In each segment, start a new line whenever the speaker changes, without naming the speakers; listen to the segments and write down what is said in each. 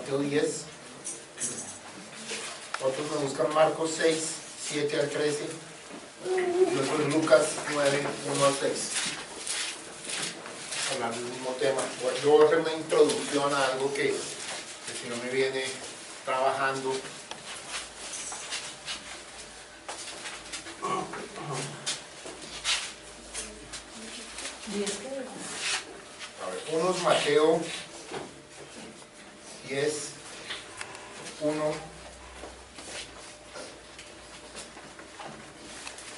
Mateo 10. Otros me buscan Marcos 6, 7 al 13. Y otros Lucas 9, 1 al 6. Hablando del mismo tema. Yo voy a hacer una introducción a algo que el Señor me viene trabajando. A ver, uno es Mateo 10, 1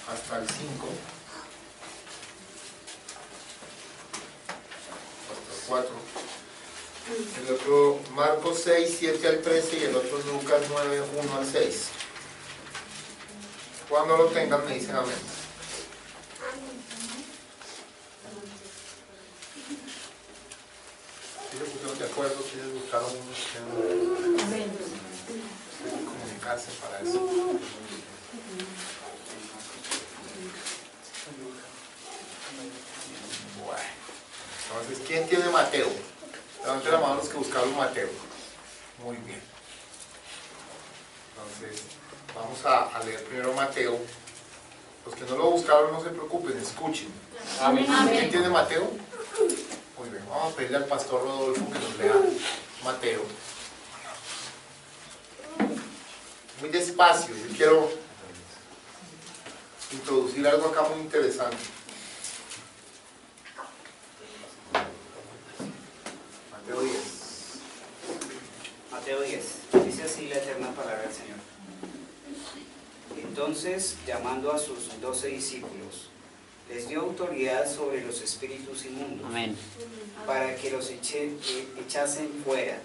hasta el 5, hasta el 4. El otro Marcos 6, 7 al 13 y el otro Lucas 9, 1 al 6. Cuando lo tengan me dicen amén. Si se pusieron de acuerdo, si les buscaron unos que comunicarse para eso. Bueno, entonces, ¿quién tiene Mateo? Levanten la mano los que buscaron Mateo. Muy bien. Entonces, vamos a leer primero Mateo. Los que no lo buscaron, no se preocupen, escuchen.
Amén.
¿Quién tiene Mateo? Muy bien, vamos a pedirle al pastor Rodolfo que nos lea Mateo. Muy despacio, yo quiero introducir algo acá muy interesante. Mateo 10.
Mateo 10. Dice así la eterna palabra del Señor. Entonces, llamando a sus 12 discípulos, les dio autoridad sobre los espíritus inmundos.
Amén.
Para que los echasen fuera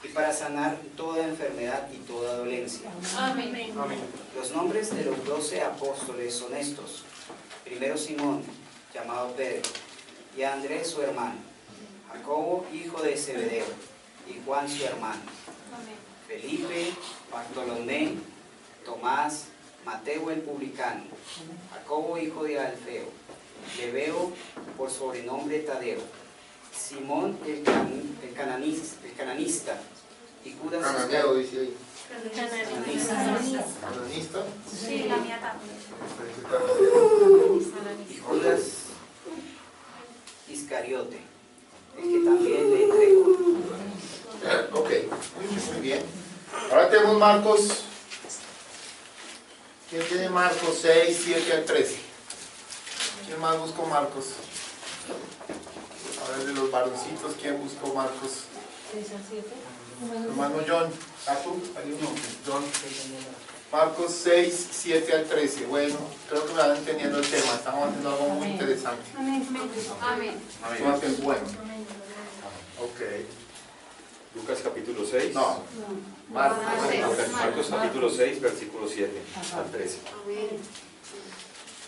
y para sanar toda enfermedad y toda dolencia.
Amén.
Amén.
Los nombres de los 12 apóstoles son estos: primero Simón, llamado Pedro, y Andrés su hermano, Jacobo hijo de Zebedeo, y Juan su hermano, Felipe, Bartolomé, Tomás, Mateo el publicano, Jacobo hijo de Alfeo, Lebeo por sobrenombre Tadeo, Simón el cananista, y Judas
Cananeo dice ahí.
Iscariote,
¿Cananista?
Sí, la mía también.
y Judas Iscariote, el que también le entregó.
Ok, muy bien. Ahora tenemos Marcos. ¿Quién tiene Marcos 6, 7 al 13? ¿Quién más buscó Marcos? A ver, de los varoncitos, ¿quién buscó Marcos?
3 al 7.
Hermano John, ¿a tú? Hay uno, John. Marcos 6, 7 al 13. Bueno, creo que me van entendiendo el tema. Estamos haciendo algo muy interesante.
Amén.
Esto va a ser bueno. Ok.
Lucas capítulo 6.
No, Marcos.
Marcos capítulo 6, versículo 7 al 13.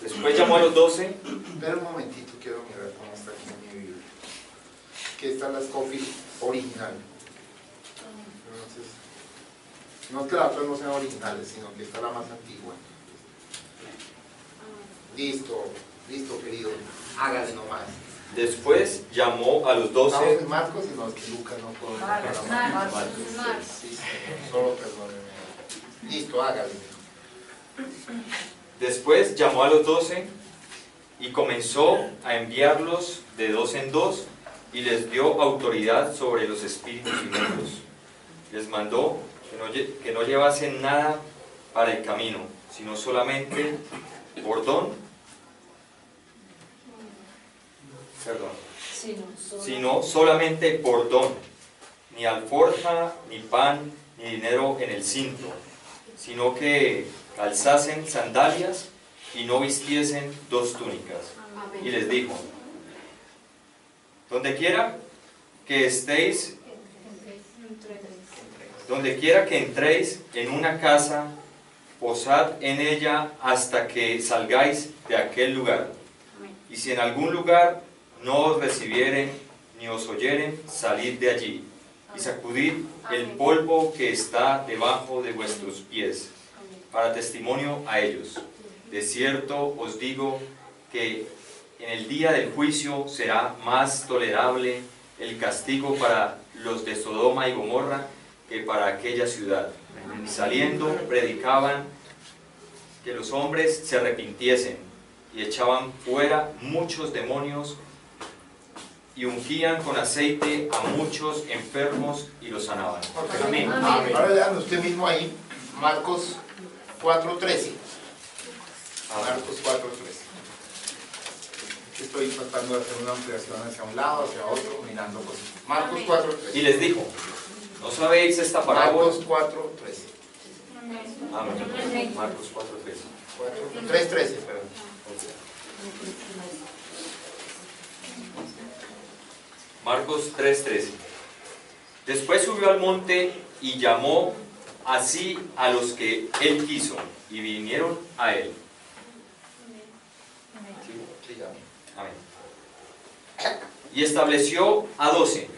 Después llamó a los 12.
Espera un momentito, quiero mirar cómo está aquí en mi Biblia. Aquí está la Scofield original. Entonces, no que las otras no sean originales, sino que está la más antigua. Listo, listo, querido. Hágale nomás.
Después llamó a los
Estamos
12.
en Marcos y no, es que Lucas no puedo buscar a Marcos. Sí, sí, solo perdónenme. Listo, hágale.
Después llamó a los 12 y comenzó a enviarlos de dos en dos y les dio autoridad sobre los espíritus inmundos. Les mandó que no llevasen nada para el camino, sino solamente sino solamente bordón, ni alforja, ni pan, ni dinero en el cinto, sino que calzasen sandalias y no vistiesen 2 túnicas. Y les dijo: donde quiera que entréis en una casa, posad en ella hasta que salgáis de aquel lugar. Y si en algún lugar no os recibieren ni os oyeren, salid de allí y sacudid el polvo que está debajo de vuestros pies, para testimonio a ellos. De cierto os digo que en el día del juicio será más tolerable el castigo para los de Sodoma y Gomorra que para aquella ciudad. Y saliendo, predicaban que los hombres se arrepintiesen y echaban fuera muchos demonios y ungían con aceite a muchos enfermos y los sanaban.
Ok.
Amén.
Amén.
Ahora lean usted mismo ahí, Marcos 4:13. Marcos 4:13. Estoy tratando de hacer una ampliación hacia un lado, hacia otro, mirando cosas. Marcos
Amén.
4:13.
Y les dijo, ¿no sabéis esta parábola?
Marcos 4:13.
Amén. Marcos 4:13.
3:13, perdón.
Marcos 3:13. Después subió al monte y llamó así a los que él quiso, y vinieron a él.
Sí, ya.
Amén. Y estableció a 12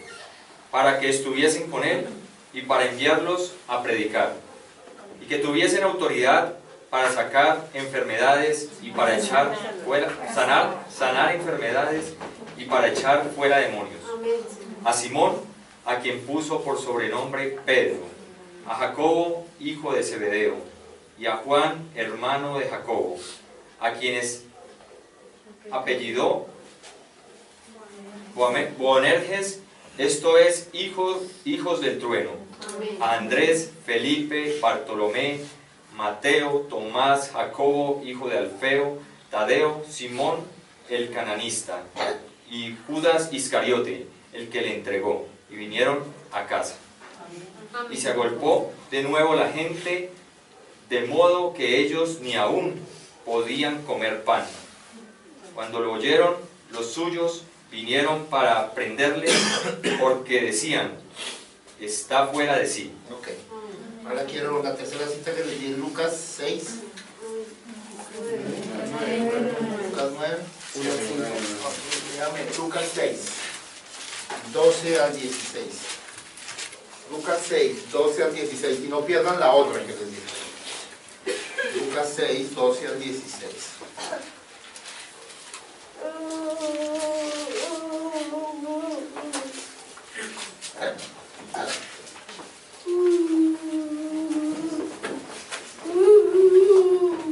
para que estuviesen con él y para enviarlos a predicar, y que tuviesen autoridad para sacar enfermedades y para echar fuera, sanar enfermedades y para echar fuera demonios. A Simón, a quien puso por sobrenombre Pedro, a Jacobo, hijo de Zebedeo, y a Juan, hermano de Jacobo, a quienes apellidó Boanerges, esto es, hijos del trueno, a Andrés, Felipe, Bartolomé, Mateo, Tomás, Jacobo, hijo de Alfeo, Tadeo, Simón, el cananista, y Judas Iscariote, el que le entregó, y vinieron a casa. Y se agolpó de nuevo la gente, de modo que ellos ni aún podían comer pan. Cuando lo oyeron, los suyos vinieron para prenderle, porque decían, está fuera de sí.
Ok. Ahora quiero la tercera cita que leí en Lucas 6. Lucas 9. Dígame, Lucas 6, 12 al 16. Lucas 6, 12 al 16. Y no pierdan la otra que les dije. Lucas 6, 12 al 16.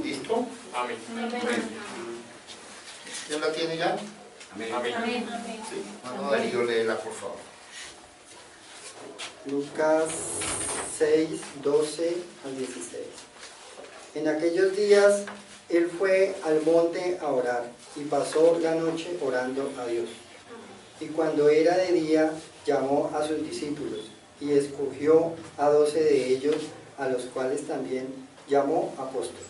¿Listo?
Amén.
¿Quién la tiene ya?
Amén.
Sí. Bueno, Darío, léela, por favor.
Lucas 6, 12 al 16. En aquellos días él fue al monte a orar y pasó la noche orando a Dios. Y cuando era de día llamó a sus discípulos y escogió a 12 de ellos, a los cuales también llamó apóstoles.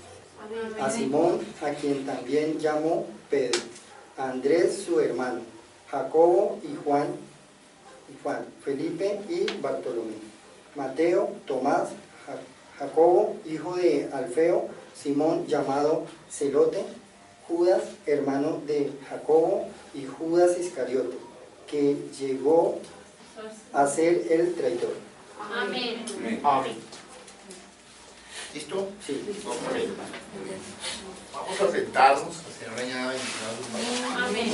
A Simón, a quien también llamó Pedro, a Andrés su hermano, Jacobo y Juan, Felipe y Bartolomé, Mateo, Tomás, Jacobo, hijo de Alfeo, Simón llamado Celote, Judas, hermano de Jacobo, y Judas Iscariote, que llegó a ser el traidor.
Amén.
Amén. ¿Listo?
Sí.
Ok. Vamos a sentarnos. El Señor añada bendición a sus palabras.
Amén.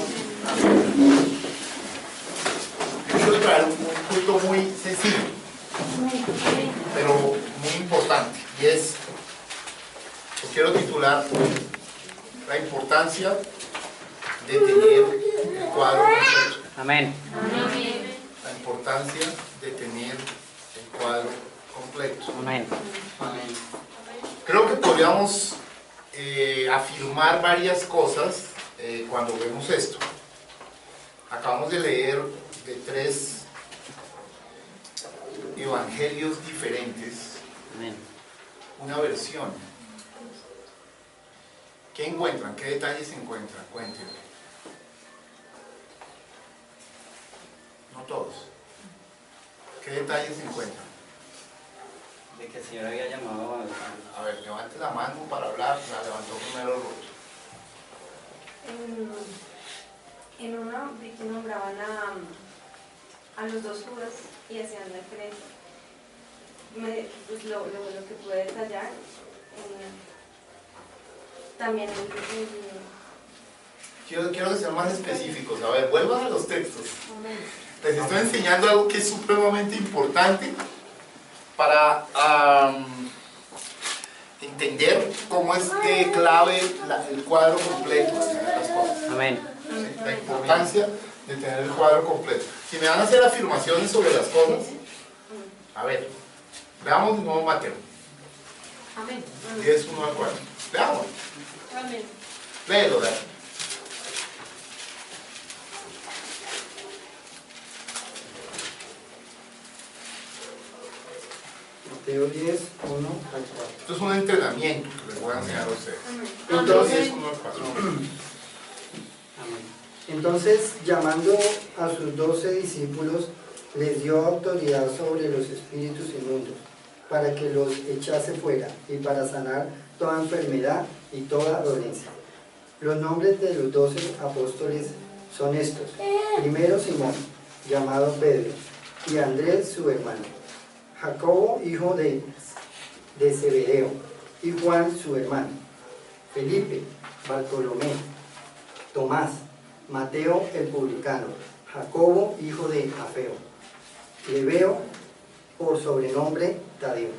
Quiero traer un punto muy sencillo, pero muy importante, y es, lo quiero titular, la importancia de tener el cuadro completo.
Amén.
Amén.
La importancia de tener el cuadro completo.
Amén.
Creo que podríamos afirmar varias cosas cuando vemos esto. Acabamos de leer de 3 evangelios diferentes,
Amén.
una versión. ¿Qué encuentran? ¿Qué detalles se encuentran? Cuéntenme. No todos. ¿Qué detalles se encuentran?
De que el Señor había llamado
A ver, levante la mano para hablar. La levantó primero Ruth.
En uno vi que nombraban a los 2 Judas y hacían referencia. Pues lo que pude detallar, también
Quiero que sean más específicos. A ver, vuelvan a los textos. Les estoy enseñando algo que es supremamente importante para entender cómo es de clave el cuadro completo de las cosas.
Amén.
¿Sí? La importancia de tener el cuadro completo. Si me van a hacer afirmaciones sobre las cosas, a ver, veamos de nuevo Mateo.
Amén.
10, 1 al 4. Veamos.
Amén.
Léelo, Dani.
Mateo 10, 1 al 4.
Esto es un entrenamiento que les voy a enseñar a ustedes.
Entonces,
10, 1 al 4.
Entonces, llamando a sus 12 discípulos, les dio autoridad sobre los espíritus inmundos, para que los echase fuera y para sanar toda enfermedad y toda dolencia. Los nombres de los 12 apóstoles son estos: primero Simón, llamado Pedro, y Andrés su hermano, Jacobo hijo de Zebedeo, y Juan su hermano, Felipe, Bartolomé, Tomás, Mateo el publicano, Jacobo hijo de Alfeo, Lebeo por sobrenombre Tadeo,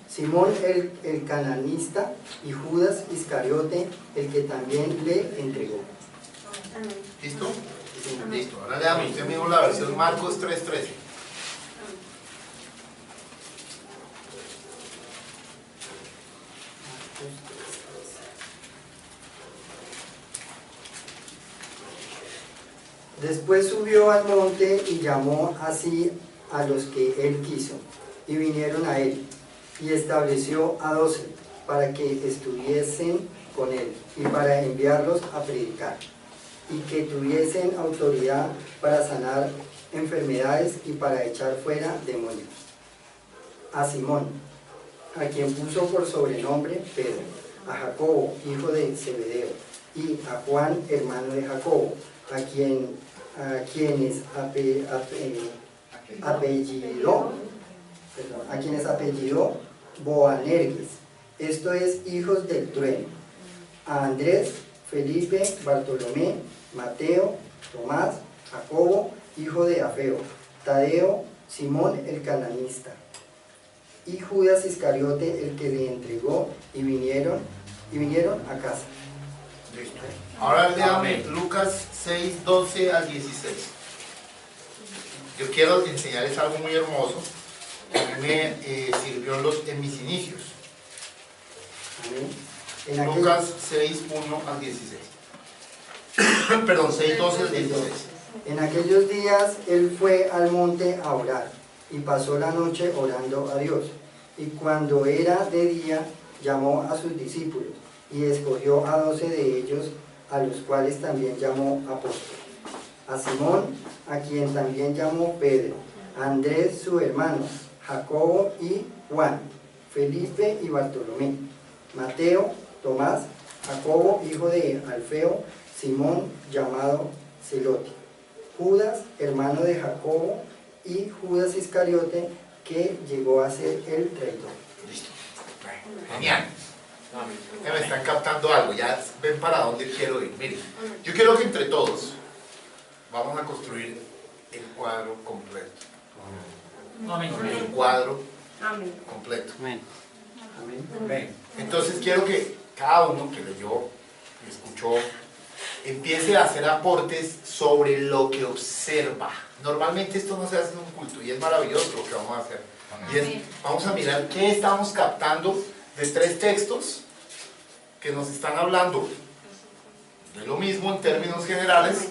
Simón el cananista y Judas Iscariote, el que también le entregó.
¿Listo? Listo. Ahora leamos usted mismo la versión Marcos 3:13.
Después subió al monte y llamó así a los que él quiso, y vinieron a él, y estableció a 12 para que estuviesen con él, y para enviarlos a predicar, y que tuviesen autoridad para sanar enfermedades y para echar fuera demonios. A Simón, a quien puso por sobrenombre Pedro, a Jacobo, hijo de Zebedeo, y a Juan, hermano de Jacobo, a quienes apellidó Boanerges, esto es, hijos del trueno, a Andrés, Felipe, Bartolomé, Mateo, Tomás, Jacobo, hijo de Alfeo, Tadeo, Simón el cananista, y Judas Iscariote, el que le entregó, y vinieron a casa.
Listo. Ahora leamos Lucas 6, 12 al 16. Yo quiero enseñarles algo muy hermoso que a mí me sirvió en mis inicios.
Amén.
Lucas 6, 1 al 16. Perdón, 6, 12 al 16.
En aquellos días él fue al monte a orar, y pasó la noche orando a Dios. Y cuando era de día, llamó a sus discípulos, y escogió a 12 de ellos, a los cuales también llamó apóstoles: a Simón, a quien también llamó Pedro, a Andrés su hermano, Jacobo y Juan, Felipe y Bartolomé, Mateo, Tomás, Jacobo hijo de Alfeo, Simón llamado Celote, Judas hermano de Jacobo, y Judas Iscariote, que llegó a ser el traidor.
Listo. Genial. Ya me están captando algo, ya ven para dónde quiero ir. Miren, yo quiero que entre todos vamos a construir el cuadro completo. El cuadro completo.
Amén.
Amén.
Entonces quiero que cada uno que leyó y escuchó empiece a hacer aportes sobre lo que observa. Normalmente esto no se hace en un culto y es maravilloso lo que vamos a hacer. Y es, vamos a mirar qué estamos captando de 3 textos que nos están hablando de lo mismo en términos generales,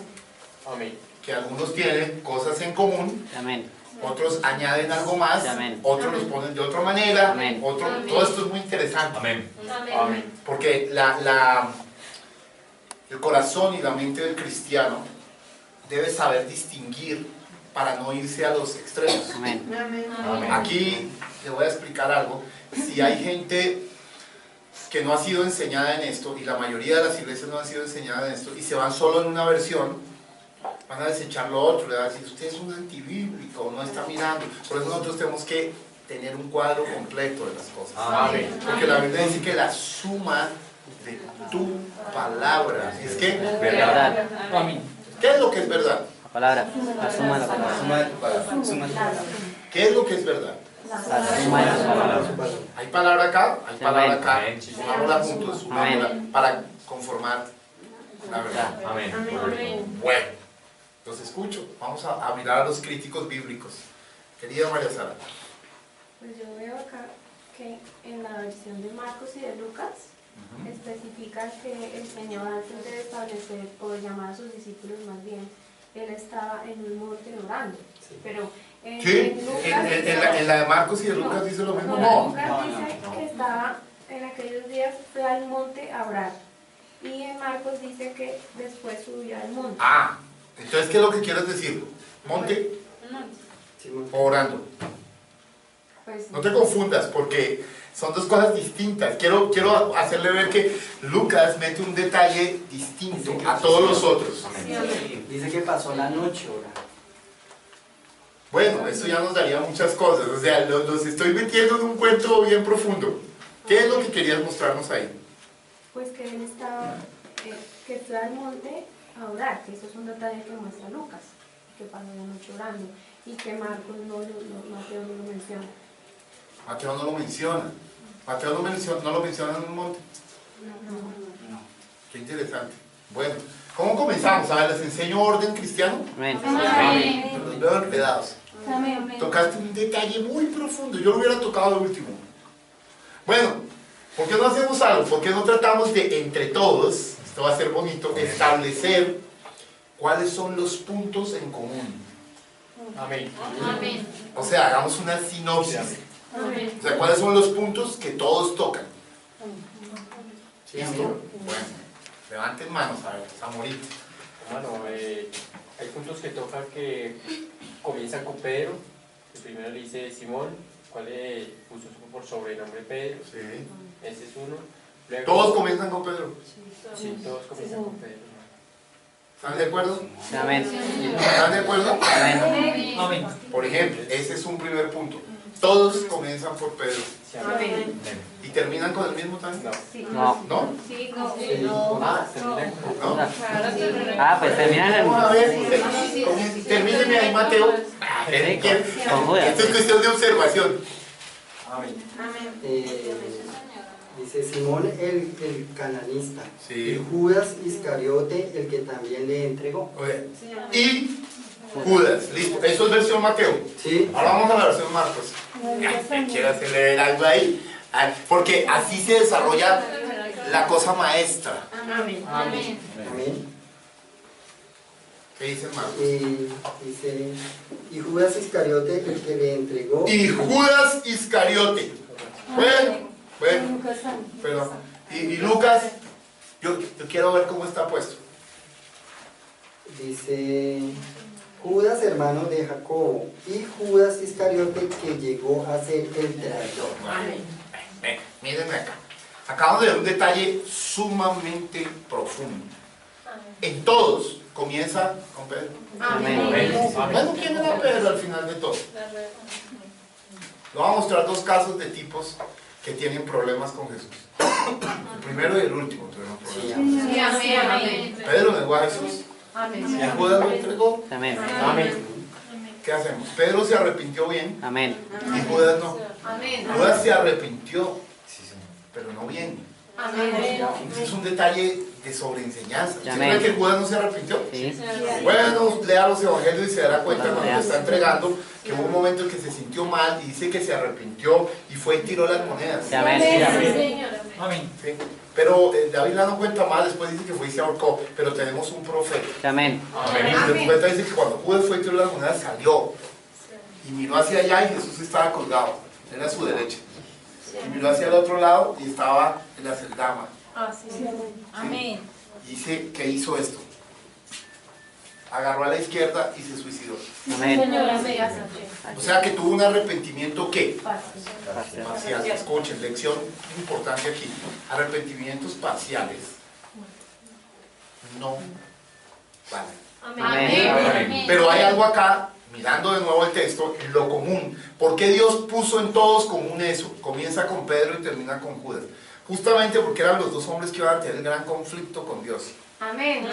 que algunos tienen cosas en común,
Amén.
otros añaden algo más,
Amén.
otros los ponen de otra manera,
Amén.
todo esto es muy interesante.
Amén.
Amén.
Porque el corazón y la mente del cristiano debe saber distinguir para no irse a los extremos.
Amén.
Aquí le voy a explicar algo. Si hay gente que no ha sido enseñada en esto, y la mayoría de las iglesias no han sido enseñadas en esto, y se van solo en una versión, van a desechar lo otro, le van a decir, usted es un antibíblico, no está mirando. Por eso nosotros tenemos que tener un cuadro completo de las cosas.
Amén.
Porque la Biblia dice que la suma de tu palabra es que,
Verdad.
¿qué es lo que es verdad?
La palabra. La suma de la palabra.
Suma de tu palabra. ¿Qué es lo que es verdad? ¿Hay palabra acá? Hay palabra acá.
Amén.
Pongámosla juntos, unámosla para conformar la verdad.
Amén.
Bueno, los escucho. Vamos a mirar a los críticos bíblicos. Querida María Sara.
Pues yo veo acá que en la versión de Marcos y de Lucas especifica que el Señor, antes de establecer o de llamar a sus discípulos más bien, Él estaba en un monte orando. Pero en Lucas
En la de Marcos y de Lucas dice lo mismo.
en
No.
Lucas dice que estaba en aquellos días, fue al monte a orar. Y en Marcos dice que después subió al monte.
Ah, entonces, ¿qué es lo que quieres decir? ¿Monte o orando?
Pues,
No te confundas, porque son dos cosas distintas. Quiero hacerle ver que Lucas mete un detalle distinto a todos los otros.
Dice que pasó la noche orando.
Bueno, eso ya nos daría muchas cosas. O sea, los estoy metiendo en un cuento bien profundo. ¿Qué es lo que querías mostrarnos ahí?
pues que él estaba, que fue al monte a orar, que eso es un detalle que muestra Lucas, que pasó la noche orando, y que Marcos Mateo no lo menciona.
Mateo no lo menciona. Mateo no lo menciona en un monte.
No.
Qué interesante. Bueno, ¿cómo comenzamos? A ver, ¿les enseño orden cristiano?
Amén.
Los veo enredados. Tocaste un detalle muy profundo. Yo lo hubiera tocado de último. Bueno, ¿por qué no hacemos algo? ¿Por qué no tratamos de, entre todos, esto va a ser bonito, establecer cuáles son los puntos en común?
Amén.
Amén.
O sea, hagamos una sinopsis.
Amén.
O sea, ¿cuáles son los puntos que todos tocan?
Sí,
¿Listo? Bueno, levanten manos, a ver, Zamorito.
Bueno, hay puntos que tocan que comienzan con Pedro. El primero le dice Simón, cual le puso por sobrenombre Pedro.
Sí.
Ese es uno. Luego,
Todos comienzan con Pedro.
Sí, todos comienzan con Pedro.
¿Están de acuerdo?
Amén.
¿Están de acuerdo?
Amén.
Por ejemplo, ese es un primer punto. Todos comienzan por Pedro.
Sí, amén.
¿Y terminan con el mismo también?
No.
Sí.
No.
¿No?
Sí,
Ah, termina con...
¿No?
Ah, pues terminan en...
Vamos a ver, termíneme ahí, Mateo. Esto es cuestión de observación.
Amén.
Dice Simón el cananista,
Sí.
y Judas Iscariote el que también le entregó.
Oye, y Judas, listo. Eso es versión Mateo.
Sí.
Ahora vamos a la versión Marcos. Quiero hacerle ver algo ahí. Porque así se desarrolla la cosa maestra.
Amén. Amén.
Amén.
¿Qué dice Marcos?
Dice, y Judas Iscariote el que le entregó.
Y Judas Iscariote. Bueno, pero, y Lucas, yo quiero ver cómo está puesto.
Dice, Judas hermano de Jacobo, y Judas Iscariote que llegó a ser el traidor.
Mírenme acá. Acabamos de ver un detalle sumamente profundo. En todos comienza con Pedro.
Amén.
Bueno, ¿quién era Pedro al final de todo? Le voy a mostrar dos casos de tipos que tienen problemas con Jesús. El primero y el último tuvieron problemas.
Sí, amén. Amén.
Pedro negó a Jesús
Amén.
y Judas lo entregó.
Amén.
Amén.
¿Qué hacemos? Pedro se arrepintió bien
Amén.
y Judas no.
Amén.
Judas se arrepintió, pero no bien.
Amén.
Ese es un detalle de sobreenseñanza. ¿Usted
Amén.
cree que Judas no se arrepintió?
Sí.
Bueno, lea los evangelios y se dará cuenta cuando lo está entregando que hubo un momento en que se sintió mal y dice que se arrepintió y fue y tiró las monedas.
Amén.
Amén.
¿Sí? Pero David la no cuenta mal, después dice que fue y se ahorcó, pero tenemos un profeta.
Amén.
El profeta dice que cuando Judas fue y tiró las monedas salió y miró hacia allá y Jesús estaba colgado, era a su derecha. Y miró hacia el otro lado y estaba en la celdama.
Amén.
Y dice que hizo esto. Agarró a la izquierda y se suicidó.
Amén.
O sea que tuvo un arrepentimiento ¿qué?
Parcial.
Parcial. Escuchen, lección importante aquí. Arrepentimientos parciales no valen.
Amén.
Pero hay algo acá, mirando de nuevo el texto, lo común. ¿Por qué Dios puso en todos común eso? Comienza con Pedro y termina con Judas. Justamente porque eran los dos hombres que iban a tener el gran conflicto con Dios.
Amén.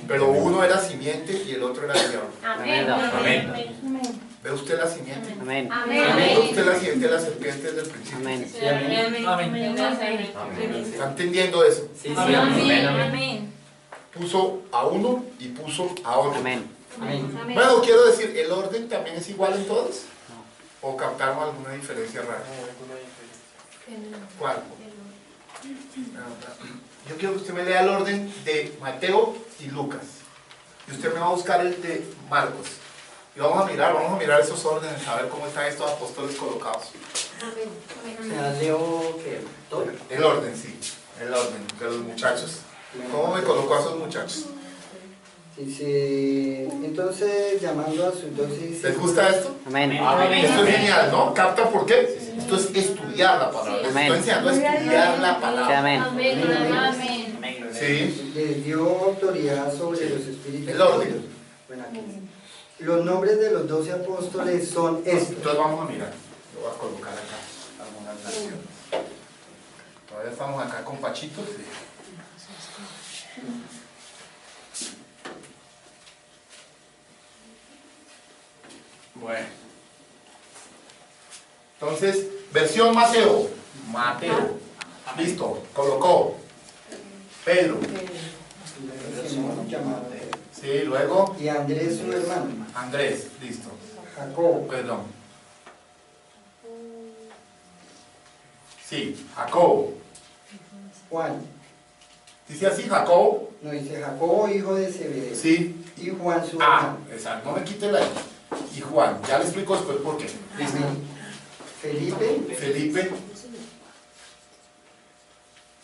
Pero uno era simiente y el otro era el diablo.
Amén.
Amén.
¿Ve usted la simiente?
Amén.
¿Ve usted la simiente de la serpiente desde el principio?
Amén.
¿Está entendiendo eso?
Sí, sí.
Amén.
Puso a uno y puso a otro.
Amén.
Bueno, quiero decir, ¿el orden también es igual en todos? ¿O captaron alguna diferencia rara? ¿Cuál? Yo quiero que usted me lea el orden de Mateo y Lucas. Y usted me va a buscar el de Marcos. Y vamos a mirar esos órdenes, a ver cómo están estos apóstoles colocados.
O sea, leo que todo.
El orden, sí. El orden de los muchachos. ¿Cómo me colocó a esos muchachos?
Dice, entonces llamando a sus 12 discípulos.
¿Les gusta esto?
Amén.
Esto es genial, ¿no? ¿Capta por qué? Esto es estudiar la palabra. Les estoy enseñando a estudiar la palabra.
Amén.
Sí.
Les dio autoridad sobre los espíritus.
El orden.
malignos. Bueno, aquí. Los nombres de los 12 apóstoles son estos.
Entonces vamos a mirar. Lo voy a colocar acá. Algunas versiones. Todavía estamos acá con Pachito. Sí. Bueno. Entonces, versión Mateo. Mateo. Listo. Colocó. Pedro.
Simón, llamado Pedro.
Sí, luego
Y Andrés, su hermano.
Andrés. Listo.
Jacobo.
Perdón. Sí, Jacobo.
Juan.
¿Dice así Jacobo?
No, dice Jacobo, hijo de Zebedeo.
Sí.
Y Juan, su
Ah,
hermano.
exacto. No me quite la I. Y Juan. Ya le explico después por qué. Listo.
Amén. Felipe.
Felipe.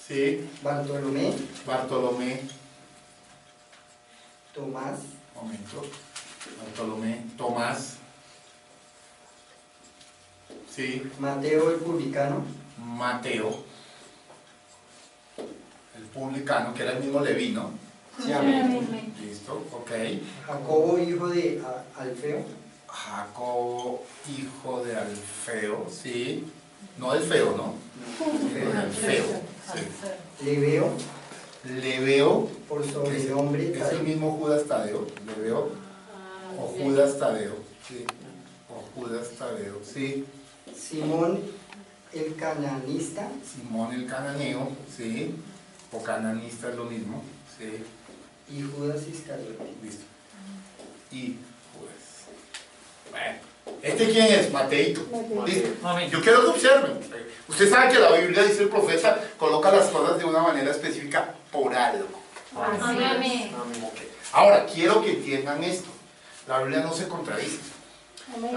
Sí.
Bartolomé.
Bartolomé.
Tomás.
Momento. Bartolomé. Tomás. Sí.
Mateo el publicano.
Mateo. El publicano, que era el mismo Leví, ¿no? Listo, ok.
Jacobo, hijo de Alfeo.
Jacobo, hijo de Alfeo, sí. No del feo, ¿no? De Alfeo, sí.
Leveo,
Leveo,
por
que
sobrenombre
es el
Tadeo.
mismo Judas Tadeo. Leveo, o Judas Tadeo, sí. O Judas Tadeo, sí.
Simón el cananista.
Simón el cananeo, sí. O cananista es lo mismo, sí.
Y Judas Iscariote.
Listo. Y Judas. Bueno, ¿este quién es? Mateito. Listo. Yo quiero que observen. Usted sabe que la Biblia, dice el profeta, coloca las cosas de una manera específica por algo.
Amén.
Ok. Ahora, quiero que entiendan esto. La Biblia no se contradice.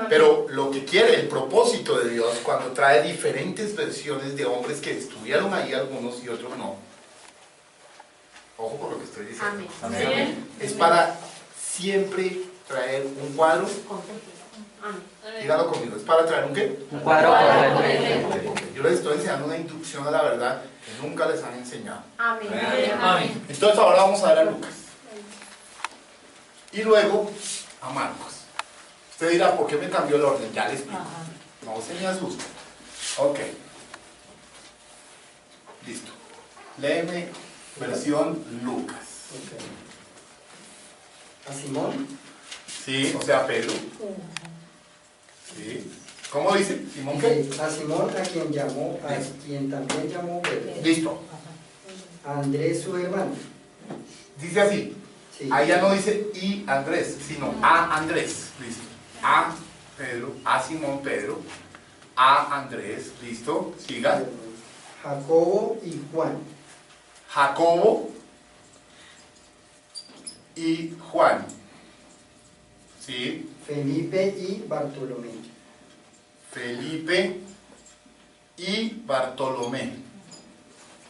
Pero lo que quiere, el propósito de Dios, cuando trae diferentes versiones de hombres que estuvieron ahí algunos y otros no. Ojo por lo que estoy diciendo.
Amén.
Es para siempre traer un cuadro. Dígalo conmigo. ¿Es para traer un qué?
Un cuadro completo.
Ok. Yo les estoy enseñando una inducción a la verdad que nunca les han enseñado.
Amén.
Entonces ahora vamos a ver a Lucas. Y luego a Marcos. Usted dirá, ¿por qué me cambió el orden? Ya les explico. No se me asuste. Ok. Listo. Léeme versión Lucas.
A Simón.
Sí, o sea, Pedro. Sí. ¿Cómo dice? ¿Simón qué?
A Simón, a quien llamó, a quien también llamó Pedro.
Listo.
A Andrés, su hermano.
Dice así.
Sí.
Ahí ya no dice y Andrés, sino a Andrés. Listo. A Pedro, a Simón Pedro, a Andrés. Listo. Siga.
Jacobo y Juan.
Jacobo y Juan. ¿Sí?
Felipe y Bartolomé.
Felipe y Bartolomé.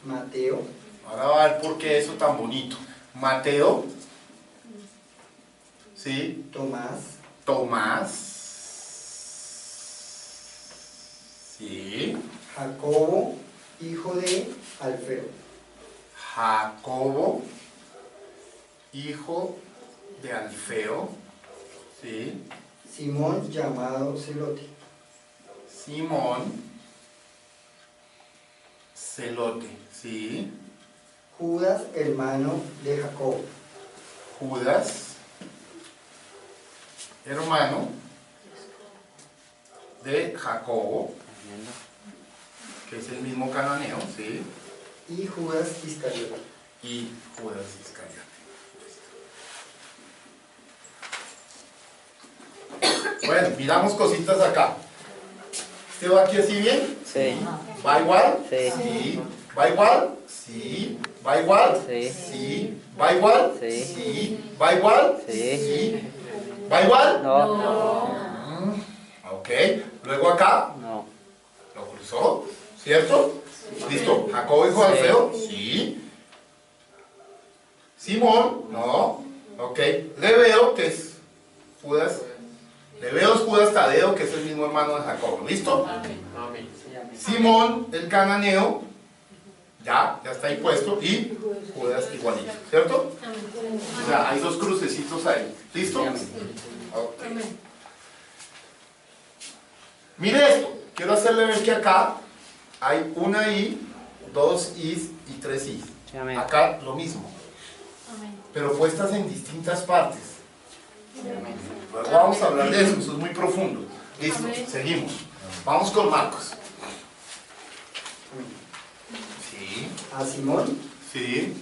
Mateo.
Ahora va a ver por qué eso tan bonito. Mateo. ¿Sí?
Tomás.
Tomás. ¿Sí?
Jacobo, hijo de Alfeo.
Jacobo, hijo de Alfeo. ¿Sí?
Simón, llamado Celote.
Simón, Celote. ¿Sí?
Judas, hermano de Jacobo.
Judas, hermano de Jacobo, que es el mismo cananeo, ¿sí?
y Judas Iscariote.
Y Judas Iscariote. Bueno, miramos cositas acá. ¿Este va aquí así bien?
Sí.
¿Va igual?
Sí.
Sí. ¿Va igual? Sí. ¿Va igual?
Sí.
Sí. ¿Va igual?
Sí.
Sí. ¿Va igual?
Sí.
Sí. ¿Va igual?
No.
Ok. Luego acá,
No.
lo cruzó, ¿cierto? Listo. ¿Jacobo hijo de Alfeo? Sí. Simón, no. Ok. Leveo, que es Judas. Leveo es Judas Tadeo, que es el mismo hermano de Jacobo. ¿Listo?
Amén.
Simón, el cananeo, ya está ahí puesto. Y Judas igualito, ¿cierto? O sea, hay dos crucecitos ahí. ¿Listo? Ok. Mire esto. Quiero hacerle ver que acá hay una I, dos Is y tres Is.
Amén.
Acá lo mismo, pero puestas en distintas partes. Luego vamos a hablar de eso, eso es muy profundo. Listo, seguimos. Vamos con Marcos. Sí,
A Simón,
sí,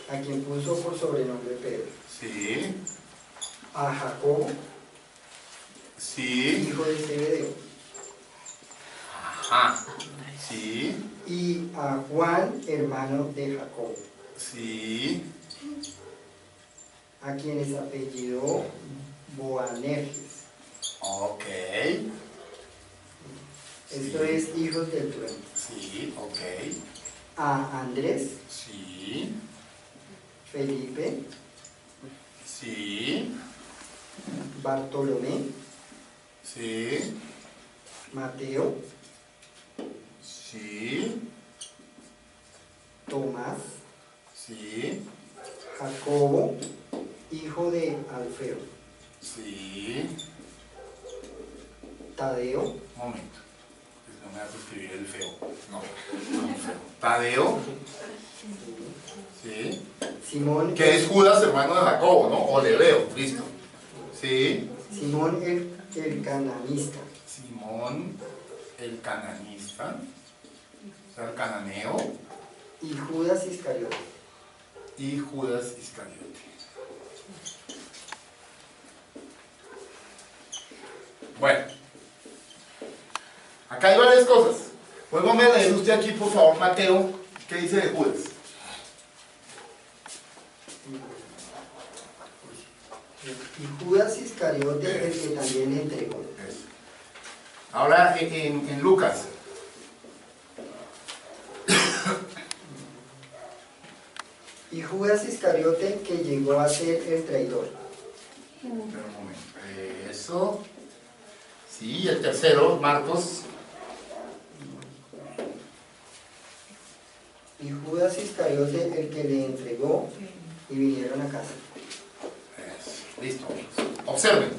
a quien puso por sobrenombre Pedro.
sí,
A Jacobo,
sí,
hijo de Zebedeo.
ajá, sí,
Y a Juan, hermano de Jacobo,
sí,
a quienes apellidó Boanerges.
ok,
Esto es hijos del trueno.
sí, ok,
A Andrés,
sí,
Felipe,
sí,
Bartolomé,
sí,
Mateo,
sí,
Tomás,
sí,
Jacobo, hijo de Alfeo,
sí.
Tadeo,
Un momento. No me vas a escribir el feo. No, no el feo. Tadeo. Sí.
Simón,
Que es Judas, hermano de Jacobo, ¿no? O Leveo, listo. Sí.
Simón el cananista,
Simón, el cananista. O sea, el cananeo.
y Judas Iscariote.
Y Judas Iscariote. Bueno. Acá hay varias cosas. Vuélvame a leer usted aquí, por favor, Mateo. ¿Qué dice de Judas?
Y Judas Iscariote, el que también le entregó.
Eso. Ahora en Lucas.
Y Judas Iscariote, que llegó a ser el traidor.
Espera un momento. Eso. Sí, el tercero, Marcos.
Y Judas Iscariote, el que le entregó, y vinieron a casa.
Eso. Listo. Observen.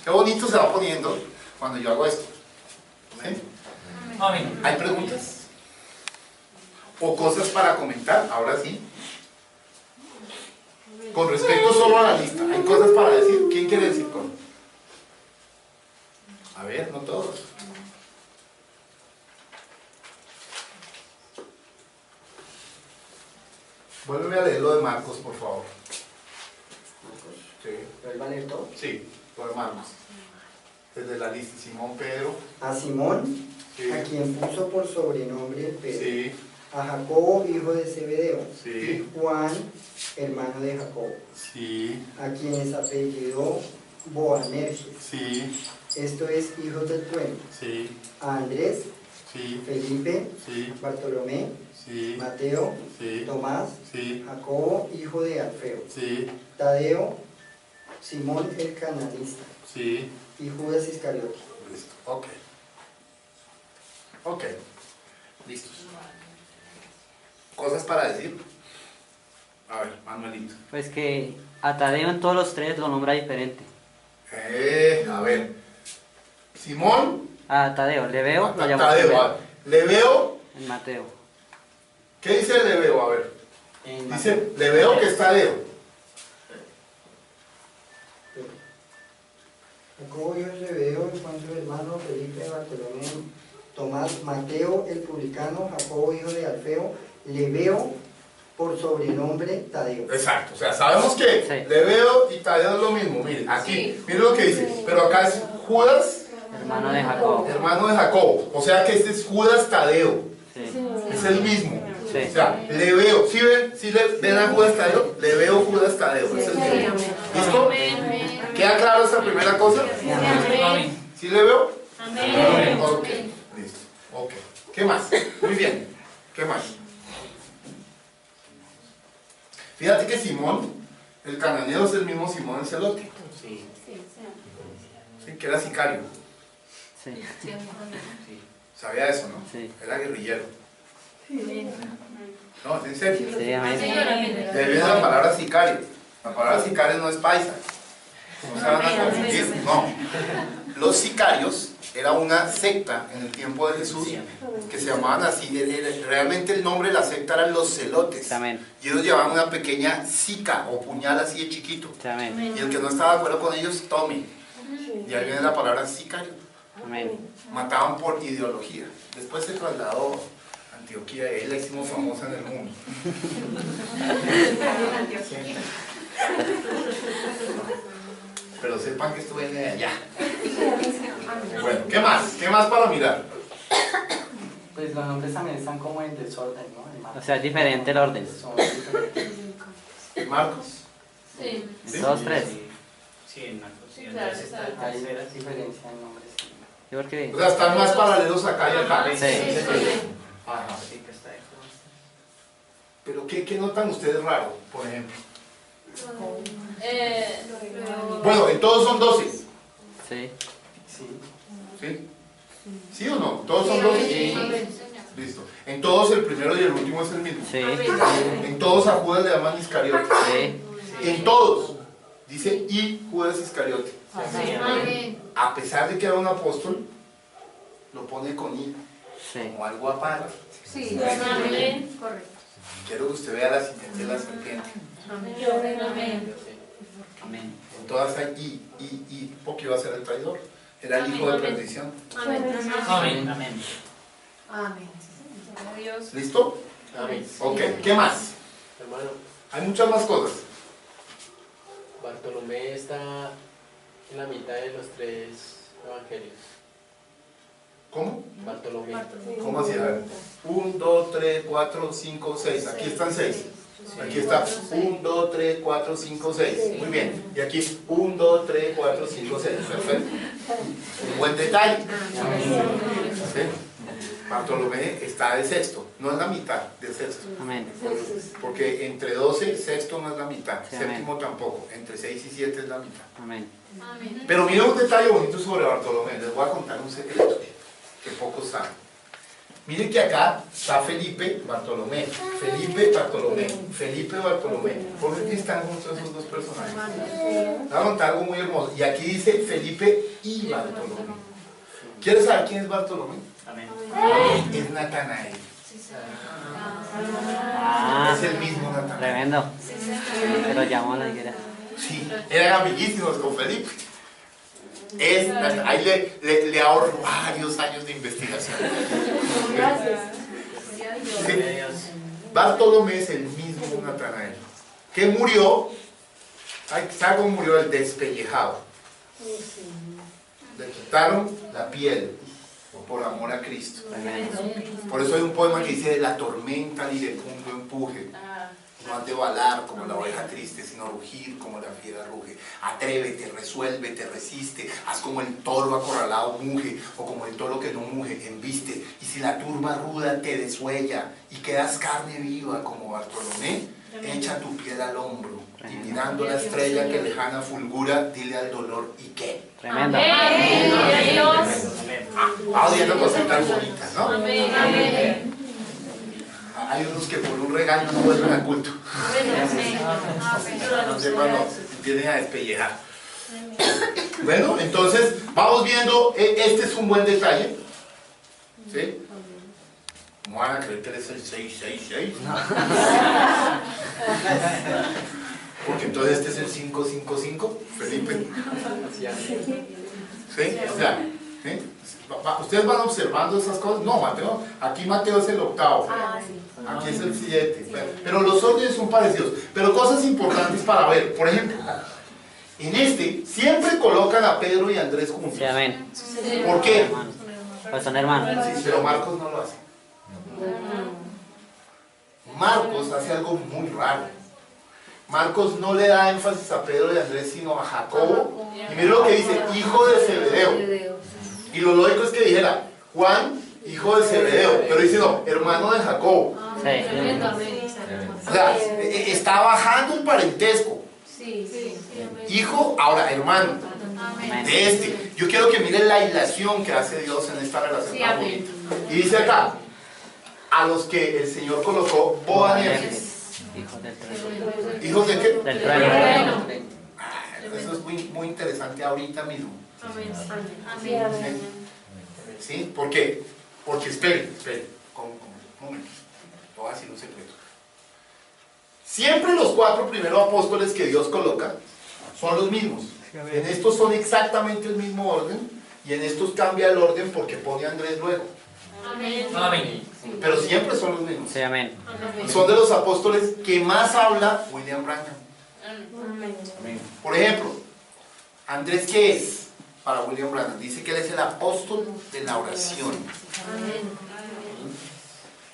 Qué bonito se va poniendo cuando yo hago esto. ¿Sí?
Amén.
¿Hay preguntas? ¿O cosas para comentar? Ahora sí. Con respecto solo a la lista. ¿Hay cosas para decir? ¿Quién quiere decir cosas? A ver, no todos. Vuelve a leer lo de Marcos, por favor. Sí.
¿Vuelvan a leer todo?
Sí, lo de Marcos. Desde la lista, Simón, Pedro.
A Simón,
Sí.
a quien puso por sobrenombre Pedro.
Sí,
A Jacobo, hijo de Zebedeo.
Sí.
Y Juan, hermano de Jacobo,
sí,
a quienes apellidó Boanerges.
sí,
Esto es hijos del trueno.
sí,
A Andrés,
sí,
Felipe,
sí,
Bartolomé,
sí,
Mateo,
sí,
Tomás,
sí,
Jacobo, hijo de Alfeo,
sí,
Tadeo, Simón el cananista
sí.
y Judas Iscariote.
Listo, ok. Ok, listos. ¿Cosas para decir? A ver, Manuelito.
Pues que a Tadeo en todos los tres lo nombra diferente.
A ver. Simón.
A Tadeo, Leveo lo llamó
Tadeo,
primero,
a ver. Leveo.
en Mateo.
¿Qué dice Leveo? A ver.
En
Dice Leveo que es Tadeo.
Jacobo hijo de Zebedeo y Juan su hermano, Felipe, Bartolomé, Tomás, Mateo el publicano, Jacobo hijo de Alfeo, Lebeo por sobrenombre Tadeo.
Exacto, o sea, sabemos que
Sí.
Lebeo y Tadeo es lo mismo. Mire, aquí, mire lo que dice. Pero acá es Judas,
Hermano de Jacob.
hermano de Jacobo. O sea que este es Judas Tadeo.
Sí.
Es el mismo.
Sí.
O sea, Lebeo. ¿Sí ven a Judas Tadeo? Lebeo, Judas Tadeo. Es el mismo. ¿Listo? ¿Queda claro esa primera cosa?
Amén.
¿Sí le veo?
Amén.
Ok, listo. Ok. ¿Qué más? Muy bien. ¿Qué más? Fíjate que Simón, el cananeo, es el mismo Simón el celote.
Sí.
Sí, que era sicario.
Sí.
Sabía eso, ¿no?
Sí.
Era guerrillero. No, es en serio.
Sí, amén.
De ahí viene la palabra sicario. La palabra sicario no es paisa. No se van a confundir. No. Los sicarios era una secta en el tiempo de Jesús que se llamaban así. Realmente el nombre de la secta eran los celotes.
Amén.
Y ellos llevaban una pequeña sica o puñal así de chiquito.
Amén.
Y el que no estaba de acuerdo con ellos, tome. Y ahí viene la palabra sicario.
Amén.
Mataban por ideología. Después se trasladó a Antioquía y ahí la hicimos famosa en el mundo. Sí. Pero sepan que esto viene de allá. Bueno, ¿qué más? ¿Qué más para mirar?
Pues los nombres también están como en desorden, ¿no?
O sea, es diferente el orden.
Son diferentes.
Marcos.
Sí.
En todos tres.
Sí, en Marcos. Sí,
Claro,
Andrés está
exacto.
Hay diferencia en nombres.
¿Y por qué?
O sea, están más paralelos acá y acá.
Sí.
Ajá.
Sí, que está de Judas.
Pero ¿qué notan ustedes raro, por ejemplo?
Eh,
Bueno, en todos son 12.
Sí.
Sí.
¿Sí? ¿Sí o no? ¿Todos son 12?
Sí.
Listo. En todos el primero y el último es el mismo.
Sí.
En todos a Judas le llaman Iscariote.
Sí.
En todos. Dice y Judas Iscariote.
Amén.
A pesar de que era un apóstol, lo pone con i,
Sí.
como algo aparte.
Sí,
Amén.
correcto.
Quiero que usted vea la simiente de la serpiente.
Amén.
Amén.
En todas hay y, porque iba a ser el traidor. Era el hijo de perdición.
Amén.
Amén.
Amén. Dios.
¿Listo?
Amén.
Ok, ¿qué más?
Hermano,
Hay muchas más cosas.
Bartolomé está en la mitad de los tres evangelios.
¿Cómo?
Bartolomé.
¿Cómo así? A ver. 1, 2, 3, 4, 5, 6. Aquí están 6. Aquí está 1, 2, 3, 4, 5, 6. Muy bien. Y aquí 1, 2, 3, 4, 5, 6. Perfecto. Un buen detalle. ¿Sí? Bartolomé está de sexto. No es la mitad de sexto.
Amén.
Porque entre 12, sexto no es la mitad.
Sí,
Séptimo tampoco. Entre 6 y 7 es la mitad.
Amén.
Amén.
Pero miren un detalle bonito sobre Bartolomé. Les voy a contar un secreto que pocos saben. Miren que acá está Felipe, Bartolomé. Felipe, Bartolomé. Felipe, Bartolomé. ¿Por qué están juntos esos dos personajes? Les voy a contar algo muy hermoso. Y aquí dice Felipe y Bartolomé. ¿Quieres saber quién es Bartolomé?
Amén.
Es Natanael.
Ah,
Es el mismo Natanael.
tremendo. Se lo llamó a la higuera.
Sí, eran amiguísimos con Felipe. Ahí le ahorro varios años de investigación. Sí. Bartolomé es el mismo Natanael, que murió, ¿sabe cómo murió? El despellejado. Le quitaron la piel por amor a Cristo. Por eso hay un poema que dice: de la tormenta al iracundo empuje. No has de balar como la oveja triste, sino rugir como la fiera ruge. Atrévete, resuélvete, resiste. Haz como el toro acorralado muge, o como el toro que no muge, embiste. Y si la turba ruda te desuella y quedas carne viva como Bartolomé, echa tu piel al hombro y mirando la estrella que lejana fulgura, dile al dolor: ¿y qué?
Tremendo.
Va oyendo cositas bonitas, ¿no?
Amén.
Hay unos que por un regaño no vuelven al culto. No sé cuando empiecen a despellejar. Bueno, entonces vamos viendo, este es un buen detalle. ¿Sí? ¿Cómo van a creer que es el 666? Porque entonces este es el 555, Felipe. ¿Sí? O sea, ¿sí? ¿Ustedes van observando esas cosas? No, Mateo, aquí Mateo es el octavo. Aquí es el 7. Pero los órdenes son parecidos. Pero cosas importantes para ver. Por ejemplo, en este siempre colocan a Pedro y Andrés juntos.
Sí, amén.
¿Por qué?
Hermanos. Pues son hermanos.
Sí, pero Marcos no lo hace. Marcos hace algo muy raro. Marcos no le da énfasis a Pedro y Andrés, sino a Jacobo. Y mira lo que dice, hijo de Zebedeo. Y lo lógico es que dijera, Juan, hijo de Zebedeo. Pero dice, no, hermano de Jacobo.
Sí.
O sea, está bajando un parentesco. Hijo, ahora hermano. De este. Yo quiero que miren la hilación que hace Dios en esta relación tan bonita. Y dice acá, a los que el Señor colocó Boanerges. ¿Hijos de qué?
Del trueno.
Eso es muy interesante ahorita mismo. ¿Sí? ¿Por qué? Porque esperen. Un momento. Te voy a decir un secreto. Siempre los 4 primeros apóstoles que Dios coloca son los mismos. En estos son exactamente el mismo orden y en estos cambia el orden porque pone a Andrés luego.
Amén.
Pero siempre son los mismos.
Sí, amén.
Y son de los apóstoles que más habla William Branham. Por ejemplo, Andrés, ¿qué es para William Branham? Dice que él es el apóstol de la oración.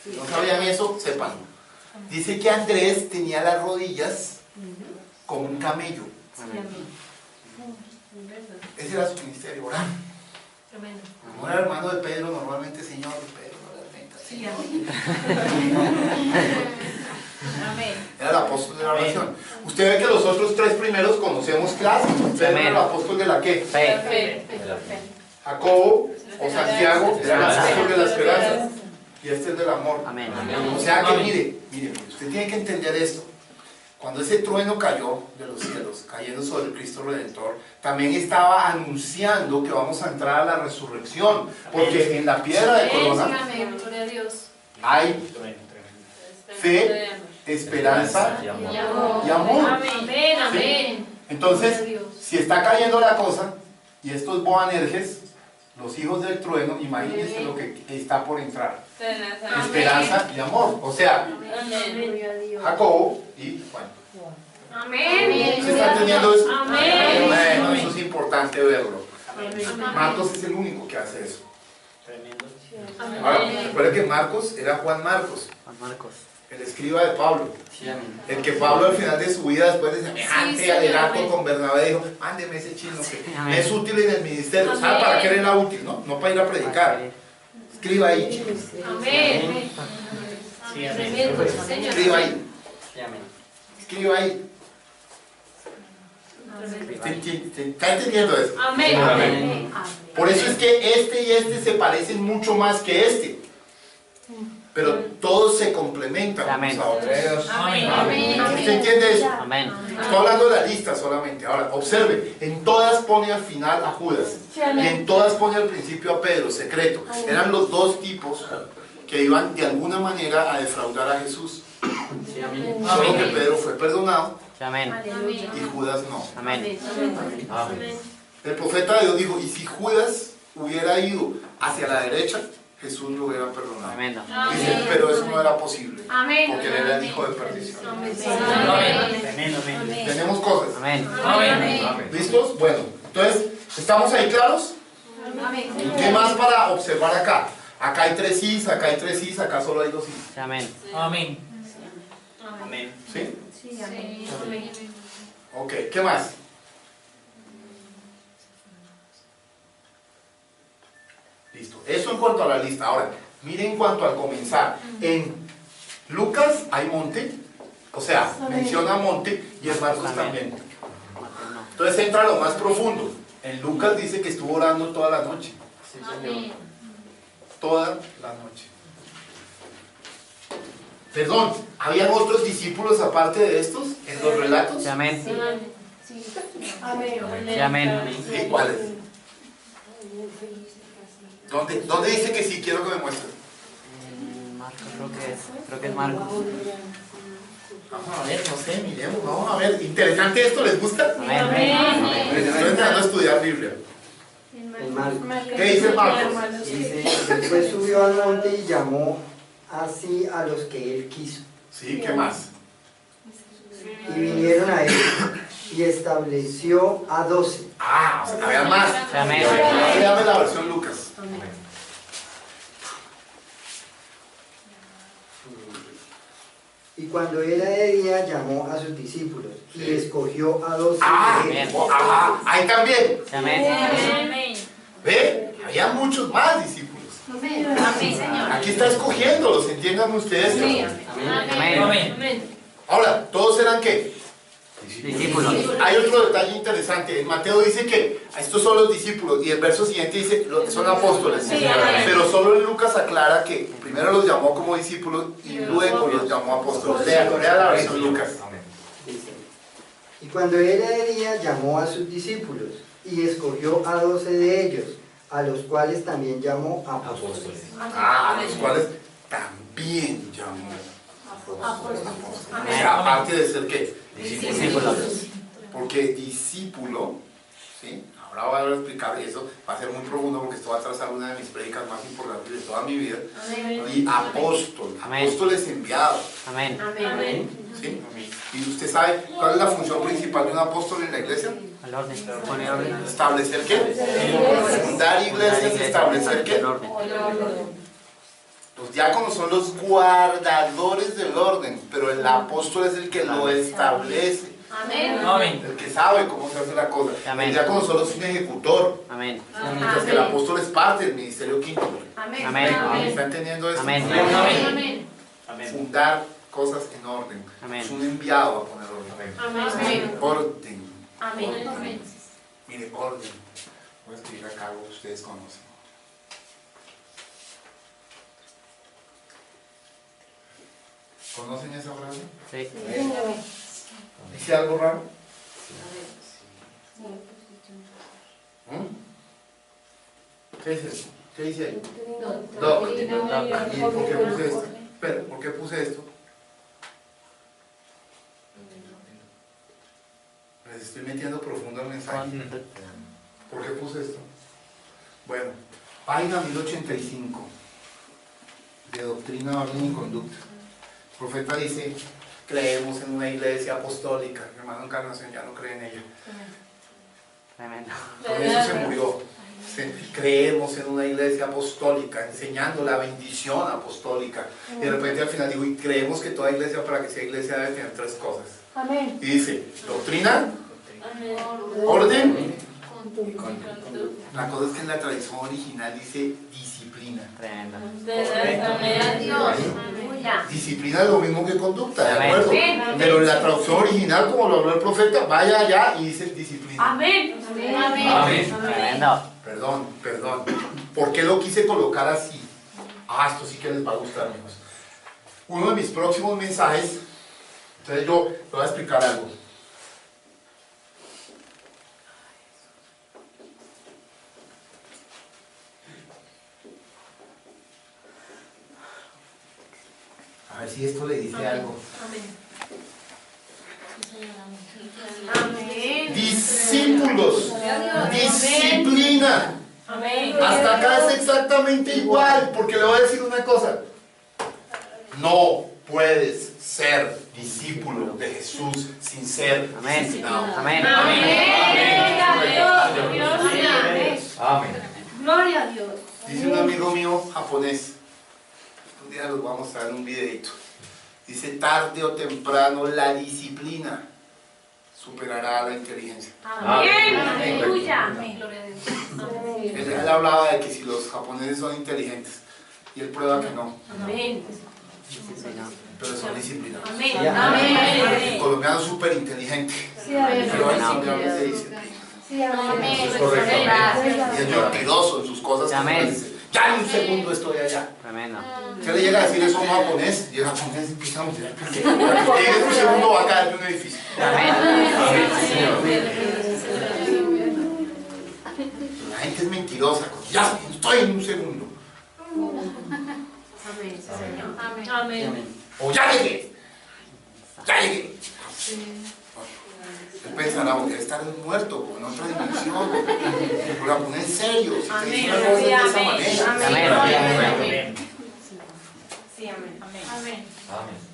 Si no sabían eso, sépanlo. Dice que Andrés tenía las rodillas como un camello. Ese era su ministerio, orar. Como era hermano de Pedro, normalmente, Señor, Pedro, no era el apóstol de la oración. Usted ve que los otros 3 primeros conocemos clases. Pedro era el apóstol de la ¿qué?
Fe.
Jacobo o Santiago era el apóstol de la esperanza. Y este es del amor.
Amén.
O sea que mire, usted tiene que entender esto. Cuando ese trueno cayó de los cielos, cayendo sobre el Cristo Redentor, también estaba anunciando que vamos a entrar a la resurrección. Porque en la piedra de corona hay fe, esperanza y amor. ¿Sí? Entonces, si está cayendo la cosa, y estos Boanerges, los hijos del trueno, imagínense lo que está por entrar. Esperanza y amor. O sea, Jacobo y Juan. ¿Se está entendiendo eso? Bueno, eso es importante verlo. Marcos es el único que hace eso. Ahora, recuerda que Marcos era Juan Marcos, el escriba de Pablo. El que Pablo al final de su vida, después de semejante alegato con Bernabé, dijo, mándeme ese chino que es útil en el ministerio. ¿Sabe para qué era útil? No para ir a predicar. Escriba ahí. Escriba ahí. Escriba ahí. ¿Está entendiendo eso? Por eso es que este y este se parecen mucho más que este. Pero todos se complementan unos a otros. ¿Usted entiende eso? Estoy hablando de la lista solamente. Ahora, observe, en todas pone al final a Judas. Y en todas pone al principio a Pedro, secreto. Eran los 2 tipos que iban de alguna manera a defraudar a Jesús. Solo que Pedro fue perdonado y Judas no. El profeta de Dios dijo, y si Judas hubiera ido hacia la derecha, Jesús lo hubiera perdonado. Dice, pero eso no era posible, porque él era el hijo de perdición. Tenemos cosas. ¿Listos? Bueno, entonces, ¿estamos ahí claros? ¿Qué más para observar acá? Acá hay 3 sís, acá hay 3 sís, acá solo hay 2 sís.
Amén.
¿Sí? Ok, ¿qué más? Listo. Eso en cuanto a la lista. Ahora, miren en cuanto al comenzar. En Lucas hay monte, o sea, menciona monte, y en Marcos también. Entonces entra a lo más profundo. En Lucas dice que estuvo orando toda la noche. Toda la noche. Perdón, ¿habían otros discípulos aparte de estos en los relatos?
Amén.
¿Sí? ¿Cuáles? ¿Dónde dice que sí? Quiero que me muestres.
Marcos, creo que es Marcos.
Vamos a ver, no sé, miremos, vamos a ver. ¿Interesante esto? ¿Les gusta?
Amén.
Estoy empezando a estudiar Biblia.
En Marcos.
¿Qué dice Marcos?
Dice, después subió al monte y llamó así a los que él quiso.
Sí, ¿qué más?
Y vinieron a él y estableció a 12.
Ah, o sea, había más.
Amén.
Léame la versión Lucas.
Y cuando era de día llamó a sus discípulos y escogió a 12
Ah,
de ellos.
ahí también.
Amén.
¿Ve? Había muchos más discípulos. Aquí está escogiéndolos, entiendan ustedes.
Amén.
Ahora, ¿todos eran qué?
Discípulos.
Hay otro detalle interesante. En Mateo dice que estos son los discípulos y el verso siguiente dice son apóstoles. Pero solo en Lucas aclara que primero los llamó como discípulos y luego los llamó apóstoles. Lea la versión Lucas.
Dice, y cuando era de día llamó a sus discípulos y escogió a 12 de ellos, a los cuales también llamó apóstoles.
Ah, a los cuales también llamó apóstoles. O sea, aparte de ser ¿qué?
Discípulos.
Porque discípulo, ¿sí? Ahora voy a explicar eso, va a ser muy profundo porque esto va a trazar una de mis prédicas más importantes de toda mi vida. Y apóstol,
Amén.
apóstoles enviados.
Amén.
¿Sí? ¿Y usted sabe cuál es la función principal de un apóstol en la iglesia?
Al orden. Poner orden.
¿Establecer qué? Fundar iglesias, establecer qué?
El orden.
Los diáconos son los guardadores del orden, pero el apóstol es el que lo establece,
Amén.
el que sabe cómo se hace la cosa.
Amén.
El diácono solo es un ejecutor,
Amén.
mientras que el apóstol es parte del ministerio quinto.
Amén.
¿Está entendiendo esto?
Amén.
Fundar cosas en orden.
Amén.
Es un enviado a poner orden. Orden. Mire, orden. Voy a escribir acá algo que ustedes conocen. ¿Conocen esa frase?
Sí.
¿Dice algo raro? ¿Qué dice eso? ¿Qué dice ahí? ¿Y por qué puse esto? Espera, ¿por qué puse esto? Les estoy metiendo profundo el mensaje. ¿Por qué puse esto? Bueno, página 1085 de Doctrina, Orden y Conducta. El profeta dice, creemos en una iglesia apostólica. Mi hermano Encarnación ya no cree en ella.
Tremendo.
Por eso se murió. Creemos en una iglesia apostólica, enseñando la bendición apostólica. Y de repente al final dijo, y creemos que toda iglesia, para que sea iglesia, debe tener tres cosas. Y dice, doctrina, orden. La cosa es que en la tradición original dice disciplina.
Tremendo.
Disciplina es lo mismo que conducta, ¿de acuerdo? Pero en la traducción original, como lo habló el profeta, vaya allá y dice disciplina.
Amén. Tremendo.
Perdón. ¿Por qué lo quise colocar así? Ah, esto sí que les va a gustar, amigos. Uno de mis próximos mensajes, entonces yo les voy a explicar algo. A ver si esto le dice algo. Discípulos, disciplina. Hasta acá es exactamente igual, porque le voy a decir una cosa. No puedes ser discípulo de Jesús sin ser disciplinado.
Amén.
Gloria a Dios.
Dice un amigo mío japonés, un día los voy a mostrar en un videito. Dice, tarde o temprano la disciplina superará a la inteligencia.
Aleluya.
Él hablaba de que si los japoneses son inteligentes, y él prueba que no, pero son disciplinados. El colombiano es súper inteligente, pero hay cambios de disciplina. Eso es correcto. Y es mentiroso en sus cosas. Ya en un segundo estoy allá.
Tremendo.
¿Qué le llega a decir eso a un japonés? Y el japonés empieza a mentir. En un segundo va a caer de un edificio. La gente es mentirosa. Ya estoy en un segundo. O ya llegué. él está muerto, en otra dimensión. Pero la pone en serio, si te dice una
Amén.
cosa
Sí,
de esa
amén.
manera.
Amén. Sí, amén. Amén.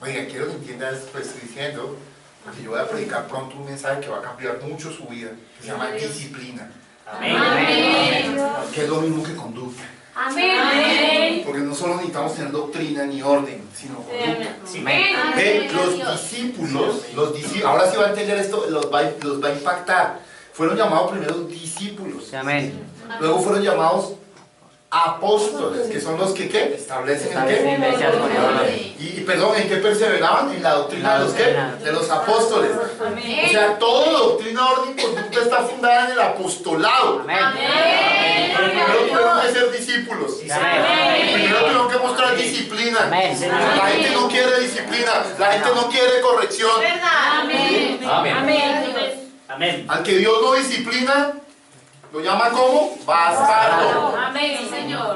Oiga, quiero que entiendan esto que estoy diciendo, porque yo voy a predicar pronto un mensaje que va a cambiar mucho su vida, que se llama disciplina,
Amén.
que es lo mismo que conducta.
Amén.
Porque no solo necesitamos tener doctrina ni orden, sino conducta.
Amén.
Ve, los discípulos, ahora sí va a entender esto, los va a impactar. Fueron llamados primero discípulos,
Amén.
luego fueron llamados apóstoles, que son los que ¿qué? Establecen el qué.
Iglesias gloriosas.
Y perdón, ¿en qué perseveraban? En la doctrina de los qué? De los apóstoles. O sea, toda doctrina, orden y conducta está fundada en el apostolado.
Amén.
Pero primero tuvieron que ser discípulos. Primero tuvieron que mostrar disciplina.
Amén.
La gente no quiere disciplina, la gente no quiere corrección.
Amén. Amén.
Amén.
Al que Dios no disciplina, lo llama como bastardo.
Amén, Señor.